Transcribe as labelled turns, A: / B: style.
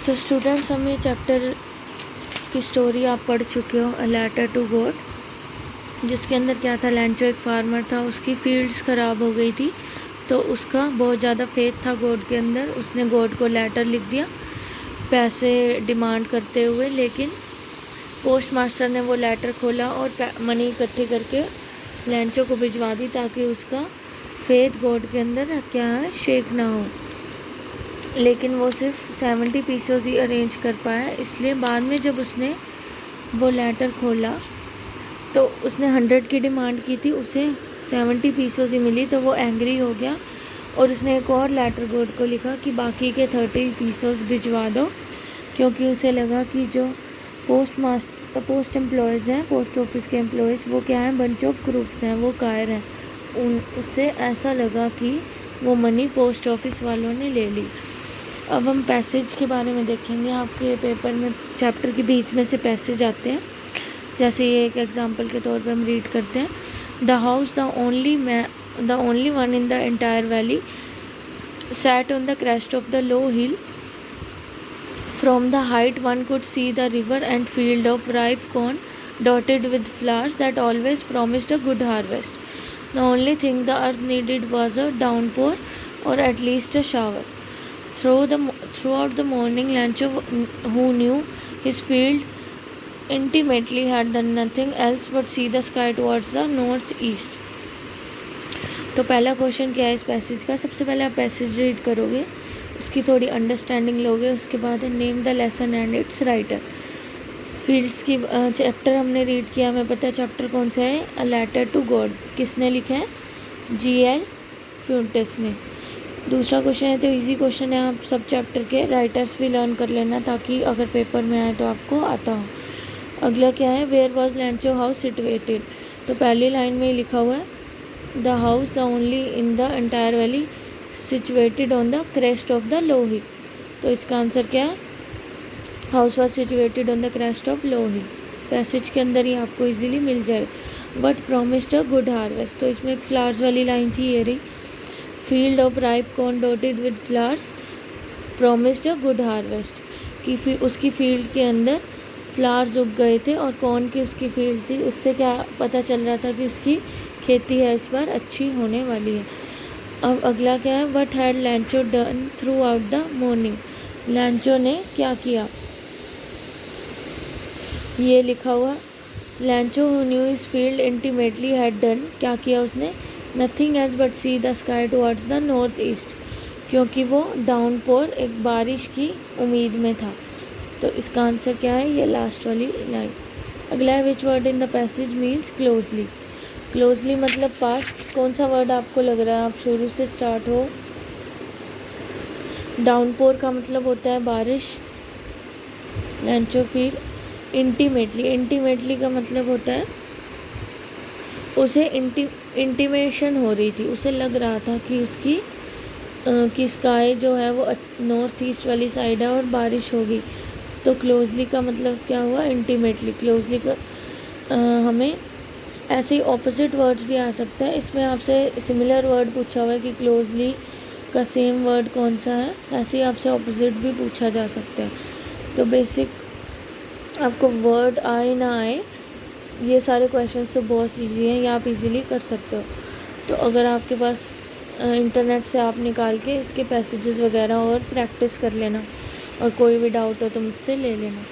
A: तो स्टूडेंट्स, हम ये चैप्टर की स्टोरी आप पढ़ चुके हो, अ लेटर टू गॉड, जिसके अंदर क्या था, लैंचो एक फार्मर था, उसकी फील्ड्स ख़राब हो गई थी, तो उसका बहुत ज़्यादा फेथ था गॉड के अंदर। उसने गॉड को लेटर लिख दिया पैसे डिमांड करते हुए, लेकिन पोस्ट मास्टर ने वो लेटर खोला और मनी इकट्ठी करके लैंचो को भिजवा दी, ताकि उसका फेथ गॉड के अंदर क्या है, शेक ना हो। लेकिन वो सिर्फ 70 पीसेस ही अरेंज कर पाया, इसलिए बाद में जब उसने वो लेटर खोला तो उसने 100 की डिमांड की थी, उसे 70 पीसेस ही मिली, तो वो एंग्री हो गया और उसने एक और लेटर गॉड को लिखा कि बाकी के 30 पीसेस भिजवा दो, क्योंकि उसे लगा कि जो पोस्ट एम्प्लॉयज़ हैं, पोस्ट ऑफिस के एम्प्लॉयज़, वो क्या हैं, बंच ऑफ ग्रुप्स हैं, वो कायर हैं। उससे ऐसा लगा कि वो मनी पोस्ट ऑफिस वालों ने ले ली। अब हम पैसेज के बारे में देखेंगे। आपके पेपर में चैप्टर के बीच में से पैसेज आते हैं, जैसे ये एक एग्जांपल के तौर पे हम रीड करते हैं। The house the only one in the entire valley sat on the crest of the low hill. From the height one could see the river and field of ripe corn dotted with flowers that always promised a good harvest. The only thing the earth needed was a downpour, or at least a shower. Throughout the morning, Lancho, who knew his field intimately, had done nothing else but see the sky towards the northeast. तो पहला question क्या है इस passage का। सबसे पहले आप passage read करोगे, उसकी थोड़ी अंडरस्टैंडिंग लोगे, उसके बाद name the lesson and it's writer. Fields की चैप्टर हमने रीड किया, हमें पता है चैप्टर कौन सा है, अ लेटर टू गॉड। किसने लिखा है, G.L. फ्यूंटेस ने। दूसरा क्वेश्चन है, तो इजी क्वेश्चन है, आप सब चैप्टर के राइटर्स भी लर्न कर लेना, ताकि अगर पेपर में आए तो आपको आता हो। अगला क्या है, where was Lencho house situated. तो पहली लाइन में ही लिखा हुआ है, the house the only in the entire valley situated on the crest of the low hill. तो इसका आंसर क्या है, house was situated on the crest of low hill. Passage के अंदर ही आपको इजीली मिल जाए। But promised a good harvest, तो इसमें एक फ्लावर्स वाली लाइन थी, ये रही, field of ripe corn dotted with flowers promised a good harvest, कि उसकी फील्ड के अंदर फ्लावर्स उग गए थे और कॉर्न की उसकी फील्ड थी। उससे क्या पता चल रहा था कि उसकी खेती है इस बार अच्छी होने वाली है। अब अगला क्या है, what had Lencho done throughout the morning. Lencho ने क्या किया, ये लिखा हुआ, Lencho who knew his field intimately had done, क्या किया उसने, nothing else but see the sky towards the north east, क्योंकि वो डाउनपोर, एक बारिश की उम्मीद में था। तो इसका आंसर क्या है, ये लास्ट वाली लाइन। अगला है, which word in the passage means closely. Closely मतलब पास, कौन सा वर्ड आपको लग रहा है, आप शुरू से स्टार्ट हो। डाउनपोर का मतलब होता है बारिश, लैंचो फील्ड इंटीमेटली का मतलब होता है उसे इंटीमेशन हो रही थी, उसे लग रहा था कि उसकी कि स्काई जो है वो नॉर्थ ईस्ट वाली साइड है और बारिश होगी। तो क्लोजली का मतलब क्या हुआ, इंटीमेटली। क्लोजली का हमें ऐसे ही ऑपोजिट वर्ड्स भी आ सकता है। इसमें आपसे सिमिलर वर्ड पूछा हुआ है कि क्लोजली का सेम वर्ड कौन सा है, ऐसे ही आपसे ऑपोजिट भी पूछा जा सकता है। तो बेसिक आपको वर्ड आए ना आए, ये सारे क्वेश्चंस तो बहुत ईजी हैं, ये आप इजीली कर सकते हो। तो अगर आपके पास इंटरनेट से आप निकाल के इसके पैसेजेस वगैरह और प्रैक्टिस कर लेना, और कोई भी डाउट हो तो मुझसे ले लेना।